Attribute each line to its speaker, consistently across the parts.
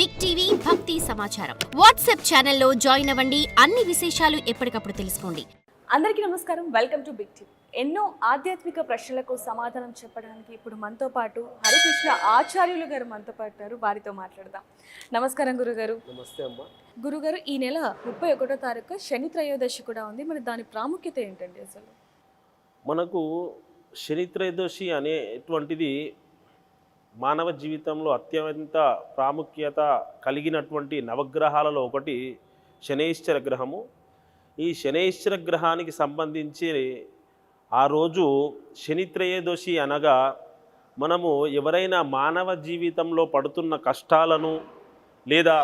Speaker 1: Big TV భక్తి సమాచారం WhatsApp ఛానల్లో జాయిన్ అవ్వండి. అన్ని విశేషాలు ఎప్పటికప్పుడు తెలుసుకోండి.
Speaker 2: అందరికీ నమస్కారం. Welcome to big TV. ఎన్నో ఆధ్యాత్మిక ప్రశ్నలకు సమాధానం చెప్పడానికి ఇప్పుడు మనతో పాటు హరికృష్ణ ఆచార్యులు గారు మనతో పాటు ఉన్నారు. వారితో మాట్లాడదాం. నమస్కారం గురుగారు.
Speaker 3: నమస్తే అమ్మా.
Speaker 2: గురుగారు, ఈ నెల 31వ తారీఖు శని త్రయోదశి కూడా ఉంది. మరి దాని ప్రాముఖ్యత ఏంటండి? అసలు
Speaker 3: మనకు శని త్రయోదశి అనేటువంటిది మానవ జీవితంలో అత్యంత ప్రాముఖ్యత కలిగినటువంటి నవగ్రహాలలో ఒకటి శనైశ్చర గ్రహము. ఈ శనైశ్చర గ్రహానికి సంబంధించి ఆ రోజు శని త్రయోదశి అనగా మనము ఎవరైనా మానవ జీవితంలో పడుతున్న కష్టాలను లేదా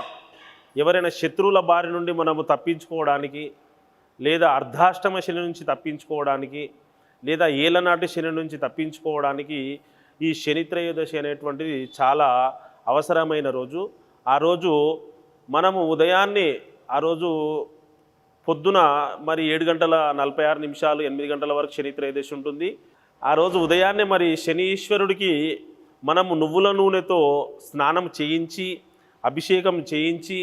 Speaker 3: ఎవరైనా శత్రువుల బారి నుండి మనము తప్పించుకోవడానికి, లేదా అర్ధాష్టమ శని నుంచి తప్పించుకోవడానికి, లేదా ఏలనాటి శని నుంచి తప్పించుకోవడానికి ఈ శని త్రయోదశి అనేటువంటిది చాలా అవసరమైన రోజు. ఆ రోజు మనము ఉదయాన్నే ఆ రోజు పొద్దున మరి 7:46 8 గంటల వరకు శని త్రయోదశి ఉంటుంది. ఆ రోజు ఉదయాన్నే మరి శనీశ్వరుడికి మనము నువ్వుల నూనెతో స్నానం చేయించి, అభిషేకం చేయించి,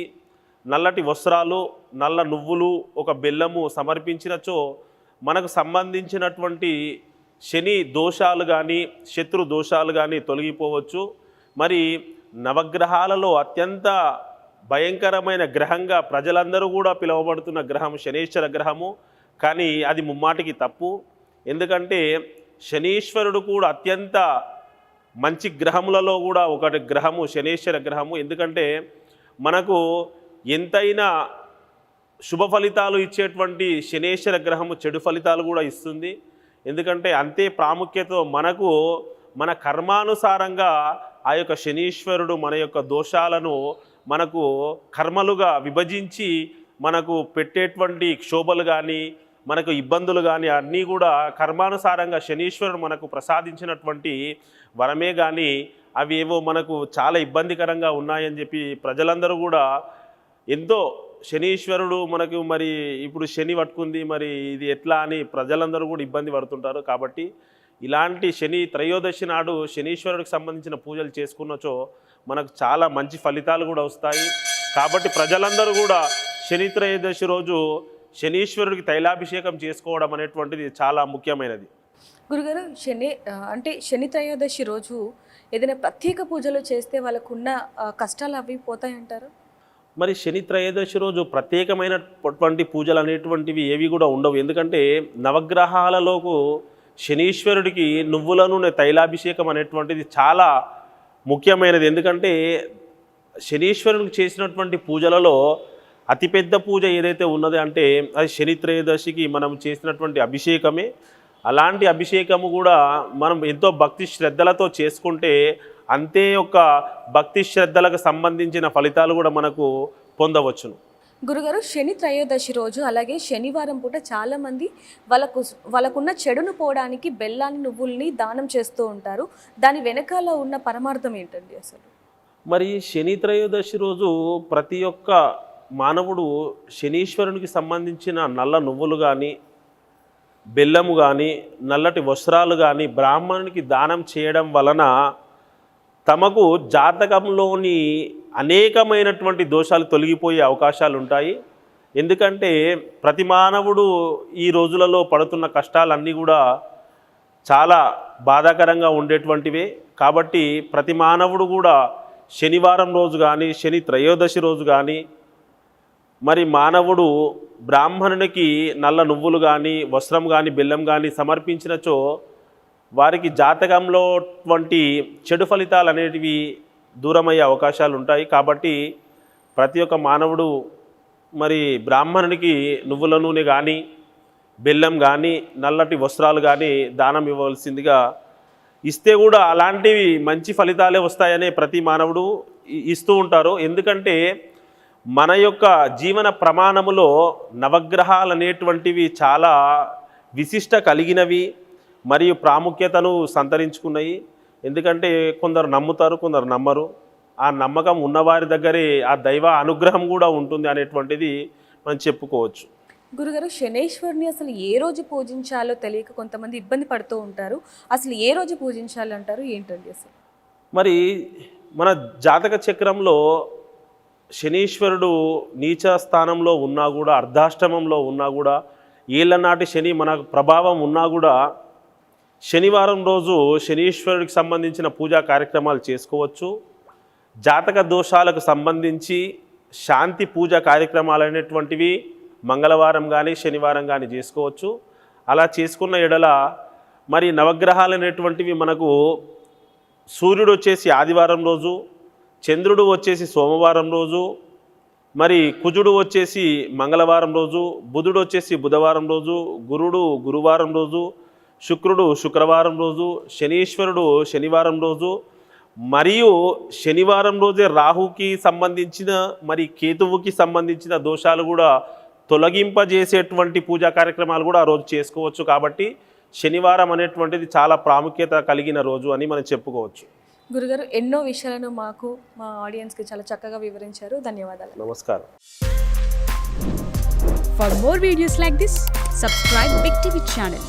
Speaker 3: నల్లటి వస్త్రాలు, నల్ల నువ్వులు, ఒక బెల్లము సమర్పించినచో మనకు సంబంధించినటువంటి శని దోషాలు కానీ శత్రు దోషాలు కానీ తొలగిపోవచ్చు. మరి నవగ్రహాలలో అత్యంత భయంకరమైన గ్రహంగా ప్రజలందరూ కూడా పిలువబడుతున్న గ్రహం శనీశ్వర గ్రహము. కానీ అది ముమ్మాటికి తప్పు. ఎందుకంటే శనీశ్వరుడు కూడా అత్యంత మంచి గ్రహములలో కూడా ఒకటి గ్రహము శనీశ్వర గ్రహము. ఎందుకంటే మనకు ఎంతైనా శుభ ఫలితాలు ఇచ్చేటువంటి శనీశ్వర గ్రహము చెడు ఫలితాలు కూడా ఇస్తుంది. ఎందుకంటే అంతే ప్రాముఖ్యత మనకు మన కర్మానుసారంగా ఆ యొక్క శనీశ్వరుడు మన యొక్క దోషాలను మనకు కర్మలుగా విభజించి మనకు పెట్టేటువంటి క్షోభలు కానీ మనకు ఇబ్బందులు కానీ అన్నీ కూడా కర్మానుసారంగా శనీశ్వరుడు మనకు ప్రసాదించినటువంటి వరమే. కానీ అవి ఏవో మనకు చాలా ఇబ్బందికరంగా ఉన్నాయని చెప్పి ప్రజలందరూ కూడా ఎంతో శనీశ్వరుడు మనకు మరి ఇప్పుడు శని పట్టుకుంది, మరి ఇది ఎట్లా అని ప్రజలందరూ కూడా ఇబ్బంది పడుతుంటారు. కాబట్టి ఇలాంటి శని త్రయోదశి నాడు శనీశ్వరుడికి సంబంధించిన పూజలు చేసుకున్నచో మనకు చాలా మంచి ఫలితాలు కూడా వస్తాయి. కాబట్టి ప్రజలందరూ కూడా శని త్రయోదశి రోజు శనీశ్వరుడికి తైలాభిషేకం చేసుకోవడం అనేటువంటిది చాలా ముఖ్యమైనది.
Speaker 2: గురుగారు, శని త్రయోదశి రోజు ఏదైనా ప్రత్యేక పూజలు చేస్తే వాళ్ళకున్న కష్టాలు అవి పోతాయంటారు?
Speaker 3: మరి శని త్రయోదశి రోజు ప్రత్యేకమైనటువంటి పూజలు అనేటువంటివి ఏవి కూడా ఉండవు. ఎందుకంటే నవగ్రహాలలోకి శనీశ్వరుడికి నువ్వుల నూనె తైలాభిషేకం అనేటువంటిది చాలా ముఖ్యమైనది. ఎందుకంటే శనీశ్వరుడికి చేసినటువంటి పూజలలో అతిపెద్ద పూజ ఏదైతే ఉన్నది అంటే అది శని త్రయోదశికి మనం చేసినటువంటి అభిషేకమే. అలాంటి అభిషేకము కూడా మనం ఎంతో భక్తి శ్రద్ధలతో చేసుకుంటే అంతే యొక్క భక్తి శ్రద్ధలకు సంబంధించిన ఫలితాలు కూడా మనకు పొందవచ్చును.
Speaker 2: గురుగారు, శని త్రయోదశి రోజు అలాగే శనివారం పూట చాలామంది వాళ్ళకున్న చెడును పోవడానికి బెల్లాన్ని నువ్వుల్ని దానం చేస్తూ ఉంటారు. దాని వెనకాల ఉన్న పరమార్థం ఏంటండి అసలు?
Speaker 3: మరి శని త్రయోదశి రోజు ప్రతి ఒక్క మానవుడు శనీశ్వరునికి సంబంధించిన నల్ల నువ్వులు కానీ బెల్లము కానీ నల్లటి వస్త్రాలు కానీ బ్రాహ్మణునికి దానం చేయడం వలన తమకు జాతకంలోని అనేకమైనటువంటి దోషాలు తొలగిపోయే అవకాశాలు ఉంటాయి. ఎందుకంటే ప్రతి మానవుడు ఈ రోజులలో పడుతున్న కష్టాలన్నీ కూడా చాలా బాధాకరంగా ఉండేటువంటివే. కాబట్టి ప్రతి మానవుడు కూడా శనివారం రోజు కానీ శని త్రయోదశి రోజు కానీ మరి మానవుడు బ్రాహ్మణునికి నల్ల నువ్వులు కానీ వస్త్రం కానీ బెల్లం కానీ సమర్పించినచో వారికి జాతకంలో వంటి చెడు ఫలితాలు అనేటివి దూరమయ్యే అవకాశాలు ఉంటాయి. కాబట్టి ప్రతి ఒక్క మానవుడు మరి బ్రాహ్మణునికి నువ్వుల నూనె కానీ బెల్లం కానీ నల్లటి వస్త్రాలు కానీ దానం ఇవ్వవలసిందిగా, ఇస్తే కూడా అలాంటివి మంచి ఫలితాలే వస్తాయనే ప్రతి మానవుడు ఇస్తూ ఉంటారు. ఎందుకంటే మన యొక్క జీవన ప్రమాణములో నవగ్రహాలు అనేటువంటివి చాలా విశిష్ట కలిగినవి మరియు ప్రాముఖ్యతను సంతరించుకున్నాయి. ఎందుకంటే కొందరు నమ్ముతారు, కొందరు నమ్మరు. ఆ నమ్మకం ఉన్నవారి దగ్గరే ఆ దైవ అనుగ్రహం కూడా ఉంటుంది అనేటువంటిది మనం చెప్పుకోవచ్చు.
Speaker 2: గురుగారు, శనైశ్వరుని అసలు ఏ రోజు పూజించాలో తెలియక కొంతమంది ఇబ్బంది పడుతూ ఉంటారు. అసలు ఏ రోజు పూజించాలంటారు, ఏంటండి అసలు?
Speaker 3: మరి మన జాతక చక్రంలో శనీశ్వరుడు నీచ స్థానంలో ఉన్నా కూడా, అర్ధాష్టమంలో ఉన్నా కూడా, ఏళ్ళనాటి శని మన ప్రభావం ఉన్నా కూడా శనివారం రోజు శనీశ్వరుడికి సంబంధించిన పూజా కార్యక్రమాలు చేసుకోవచ్చు. జాతక దోషాలకు సంబంధించి శాంతి పూజ కార్యక్రమాలు అనేటువంటివి మంగళవారం కానీ శనివారం కానీ చేసుకోవచ్చు. అలా చేసుకున్న ఎడల మరి నవగ్రహాలు అనేటువంటివి మనకు సూర్యుడు వచ్చేసి ఆదివారం రోజు, చంద్రుడు వచ్చేసి సోమవారం రోజు, మరి కుజుడు వచ్చేసి మంగళవారం రోజు, బుధుడు వచ్చేసి బుధవారం రోజు, గురుడు గురువారం రోజు, శుక్రుడు శుక్రవారం రోజు, శనీశ్వరుడు శనివారం రోజు, మరియు శనివారం రోజే రాహుకి సంబంధించిన మరి కేతువుకి సంబంధించిన దోషాలు కూడా తొలగింపజేసేటువంటి పూజా కార్యక్రమాలు కూడా ఆ రోజు చేసుకోవచ్చు. కాబట్టి శనివారం అనేటువంటిది చాలా ప్రాముఖ్యత కలిగిన రోజు అని మనం చెప్పుకోవచ్చు.
Speaker 2: గురుగారు ఎన్నో విషయాలను మాకు మా ఆడియన్స్కి చాలా చక్కగా వివరించారు. ధన్యవాదాలు.
Speaker 3: నమస్కారం.
Speaker 4: For more videos like this, subscribe Big TV channel.